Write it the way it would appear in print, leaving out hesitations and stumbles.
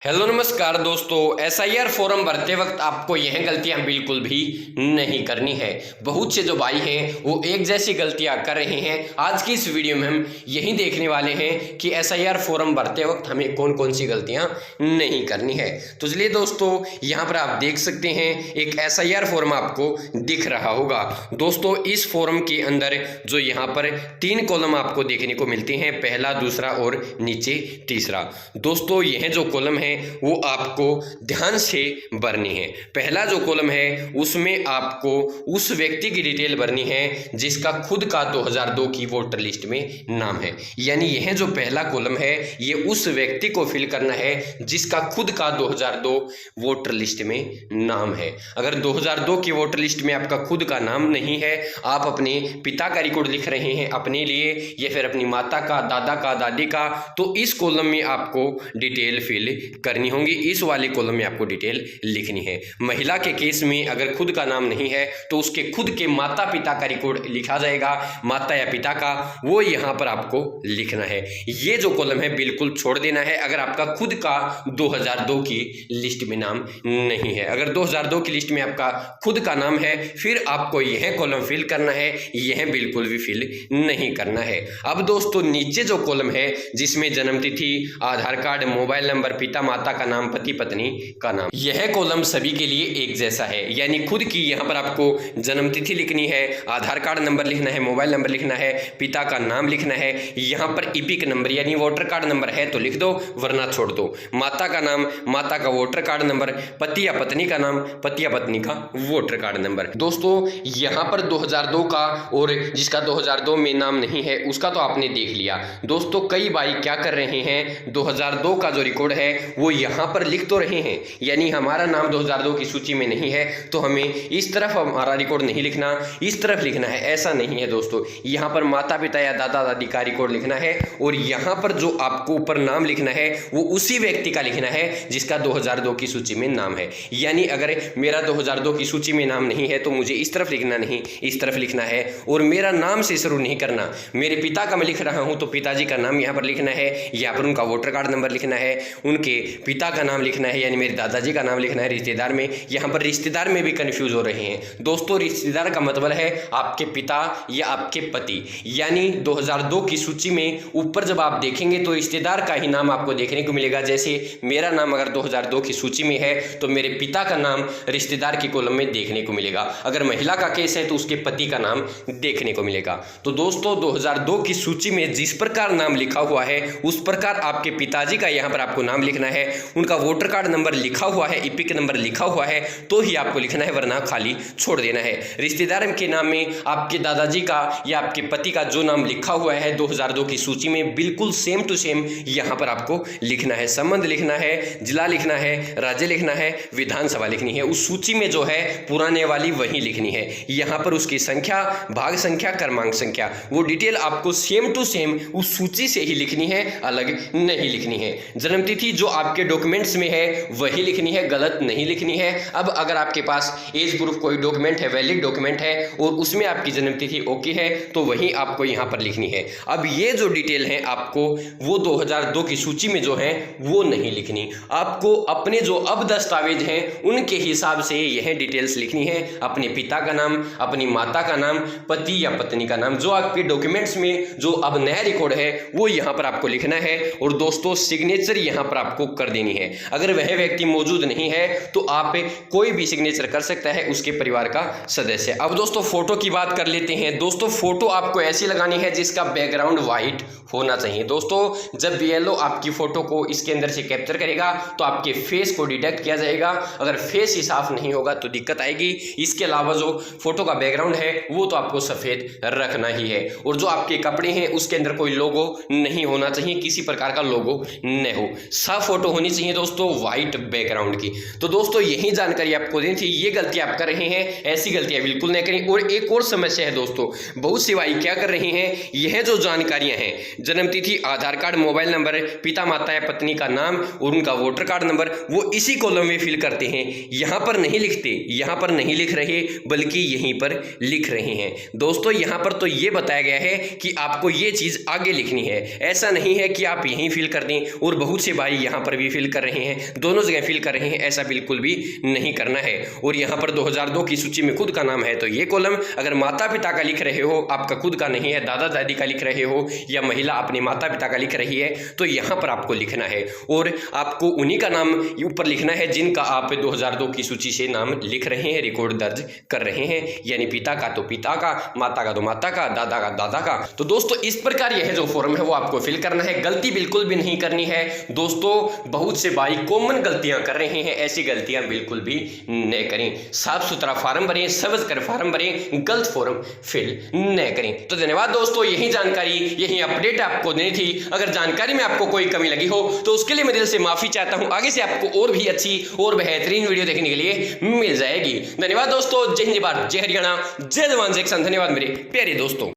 Hello नमस्कार दोस्तों, SIR form भरते वक्त आपको यह गलतियां बिल्कुल भी नहीं करनी है। बहुत से जो भाई हैं वो एक जैसी गलतियां कर रहे हैं। आज की इस वीडियो में हम यही देखने वाले हैं कि एसआईआर फॉर्म भरते वक्त हमें कौन कौन सी गलतियां नहीं करनी है। तो चलिए दोस्तों, यहाँ पर आप देख सकते हैं एक एसआईआर फॉर्म आपको दिख रहा होगा। दोस्तों, इस फॉर्म के अंदर जो यहाँ पर 3 कॉलम आपको देखने को मिलते हैं, पहला, दूसरा और नीचे तीसरा। दोस्तों, यह जो कॉलम है वो आपको ध्यान से भरनी है। पहला जो कॉलम है उसमें आपको उस व्यक्ति की डिटेल भरनी है जिसका खुद का 2002 की वोटर लिस्ट में नाम है। यानी यह जो पहला कॉलम है ये उस व्यक्ति को फिल करना है जिसका खुद का 2002 वोटर लिस्ट में नाम है। अगर 2002 की वोटर लिस्ट में आपका खुद का नाम नहीं है, आप अपने पिता का रिकॉर्ड लिख रहे हैं अपने लिए या फिर अपनी माता का, दादा का, दादी का, तो इस कॉलम में आपको डिटेल फिल करनी होगी। इस वाले कॉलम में आपको डिटेल लिखनी है। महिला के केस में अगर खुद का नाम नहीं है तो उसके खुद के माता पिता का रिकॉर्ड लिखा जाएगा, माता या पिता का, वो यहां पर आपको लिखना है। ये जो कॉलम है बिल्कुल छोड़ देना है अगर आपका खुद का 2002 की लिस्ट में नाम नहीं है। अगर 2002 की लिस्ट में आपका खुद का नाम है फिर आपको यह कॉलम फिल करना है, यह बिल्कुल भी फिल नहीं करना है। अब दोस्तों, नीचे जो कॉलम है जिसमें जन्म तिथि, आधार कार्ड, मोबाइल नंबर, पिता माता का नाम, पति पत्नी का नाम, यह कॉलम सभी के लिए एक जैसा है। यानी खुद की यहां पर आपको जन्म तिथि लिखनी है, आधार कार्ड नंबर लिखना है, मोबाइल नंबर लिखना है, पिता का नाम लिखना है। यहां पर ईपिक नंबर यानी वोटर कार्ड नंबर है तो लिख दो, वरना छोड़ दो। माता का नाम, माता का वोटर कार्ड नंबर, पति या पत्नी का नाम, पति या पत्नी का वोटर कार्ड नंबर। दोस्तों, यहां पर 2002 का और जिसका 2002 में नाम नहीं है उसका तो आपने देख लिया। दोस्तों, कई भाई क्या कर रहे हैं, 2002 का जो रिकॉर्ड है वो यहां पर लिख तो रहे हैं, यानी हमारा नाम 2002 की सूची में नहीं है तो हमें इस तरफ हमारा रिकॉर्ड नहीं लिखना, इस तरफ लिखना है। ऐसा नहीं है दोस्तों, यहां पर माता पिता या दादा दादी का रिकॉर्ड लिखना है और यहां पर जो आपको ऊपर नाम लिखना है वो उसी व्यक्ति का लिखना है जिसका 2002 की सूची में नाम है। यानी अगर मेरा 2002 की सूची में नाम नहीं है तो मुझे इस तरफ लिखना नहीं, इस तरफ लिखना है। और मेरा नाम से शुरू नहीं करना, मेरे पिता का मैं लिख रहा हूं तो पिताजी का नाम यहां पर लिखना है, यहां पर उनका वोटर कार्ड नंबर लिखना है, उनके पिता का नाम लिखना है, यानी मेरे दादाजी का नाम लिखना है। रिश्तेदार में, यहां पर रिश्तेदार में भी कंफ्यूज हो रहे हैं दोस्तों। रिश्तेदार का मतलब है आपके पिता या आपके पति। यानी 2002 की सूची में ऊपर जब आप देखेंगे तो रिश्तेदार का ही नाम आपको देखने को मिलेगा। जैसे मेरा नाम अगर 2002 की सूची में है तो मेरे पिता का नाम रिश्तेदार की कॉलम में देखने को मिलेगा। अगर महिला का केस है तो उसके पति का नाम देखने को मिलेगा। तो दोस्तों, 2002 की सूची में जिस प्रकार नाम लिखा हुआ है उस प्रकार आपके पिताजी का यहां पर आपको नाम लिखना है, उनका वोटर कार्ड नंबर लिखा हुआ है, ईपिक नंबर लिखा हुआ है तो ही आपको लिखना है, वरना खाली छोड़ देना है। रिश्तेदार के नाम में आपके दादाजी का या आपके पति का जो नाम लिखा हुआ है 2002 की सूची में बिल्कुल सेम टू सेम यहां पर आपको लिखना है। संबंध लिखना है, जिला लिखना है, राज्य लिखना है, विधानसभा लिखनी है। उस सूची में जो है पुराने वाली वही लिखनी है। यहां पर उसकी संख्या, भाग संख्या, क्रमांक संख्या, वो डिटेल आपको सेम टू सेम उस सूची से ही लिखनी है, अलग नहीं लिखनी है। जन्म तिथि जो आपके डॉक्यूमेंट्स में है वही लिखनी है, गलत नहीं लिखनी है। अब अगर आपके पास एज प्रूफ कोई डॉक्यूमेंट है, वैलिड डॉक्यूमेंट है और उसमें आपकी जन्म तिथि ओके है तो वही आपको यहां पर लिखनी है। अब ये जो डिटेल है आपको वो 2002 की सूची में जो है वो नहीं लिखनी, आपको अपने जो अब दस्तावेज हैं उनके हिसाब से यह डिटेल्स लिखनी है। अपने पिता का नाम, अपनी माता का नाम, पति या पत्नी का नाम, जो आपके डॉक्यूमेंट्स में जो अब नया रिकॉर्ड है वो यहां पर आपको लिखना है। और दोस्तों, सिग्नेचर यहां पर आपको कर देनी है। अगर वह व्यक्ति मौजूद नहीं है तो आप कोई भी सिग्नेचर कर सकता है, उसके परिवार का सदस्य। अब दोस्तों, फोटो की बात कर लेते हैं। दोस्तों, फोटो आपको ऐसी लगानी है जिसका बैकग्राउंड व्हाइट होना चाहिए। दोस्तों, जब बीएलओ आपकी फोटो को इसके अंदर से कैप्चर करेगा तो आपके फेस को डिटेक्ट किया जाएगा। अगर फेस ही साफ नहीं होगा तो दिक्कत आएगी। इसके अलावा जो फोटो का बैकग्राउंड है वो तो आपको सफेद रखना ही है। और जो आपके कपड़े हैं उसके अंदर कोई लोगो नहीं होना चाहिए, किसी प्रकार का लोगो न हो। साफ फोटो होनी चाहिए दोस्तों, व्हाइट बैकग्राउंड की। तो दोस्तों, यही जानकारी आपको देनी थी। ये गलती आप कर रहे हैं, ऐसी गलतियां बिल्कुल नहीं करें। और एक और समस्या है दोस्तों, बहुत से भाई क्या कर रहे हैं, यह जो जानकारियां हैं, जन्म तिथि, आधार कार्ड, मोबाइल नंबर, पिता माता या पत्नी का नाम और उनका वोटर कार्ड नंबर, वो इसी कॉलम में फिल करते हैं। यहां पर नहीं लिखते, यहां पर नहीं लिख रहे बल्कि यहीं पर लिख रहे हैं। दोस्तों, यहां पर तो ये बताया गया है कि आपको ये चीज आगे लिखनी है, ऐसा नहीं है कि आप यहीं फिल कर दें। और बहुत से भाई यहां पर भी फिल कर रहे हैं, दोनों जगह फिल कर रहे हैं, ऐसा बिल्कुल भी नहीं करना है। और यहाँ पर 2002 की सूची में खुद का नाम है तो ये कॉलम, अगर माता पिता का लिख रहे हो, आपका खुद का नहीं है, दादा दादी का लिख रहे हो या महिला अपने माता पिता का लिख रही है तो यहाँ पर आपको लिखना है। और आपको उन्हीं का नाम ऊपर लिखना है जिनका आप 2002 की सूची से नाम लिख रहे हैं, रिकॉर्ड दर्ज कर रहे हैं, यानी पिता का तो पिता का, माता का तो माता का, दादा का दादा का। तो दोस्तों इस प्रकार यह जो फॉर्म है वो आपको फिल करना है, गलती बिल्कुल भी नहीं करनी है। दोस्तों बहुत से भाई कॉमन गलतियां कर रहे हैं, ऐसी गलतियां बिल्कुल भी न करें। साफ सुथरा फॉर्म भरें, समझ कर फॉर्म भरें, गलत फॉर्म फिल न करें। तो धन्यवाद दोस्तों, यही जानकारी, यही अपडेट आपको देनी थी। अगर जानकारी में आपको कोई कमी लगी हो तो उसके लिए मैं दिल से माफी चाहता हूं। आगे से आपको और भी अच्छी और बेहतरीन वीडियो देखने के लिए मिल जाएगी। धन्यवाद दोस्तों, जय हिंद, जय भारत, जय हरियाणा, जय जवान जय किसान। धन्यवाद मेरे प्यारे दोस्तों।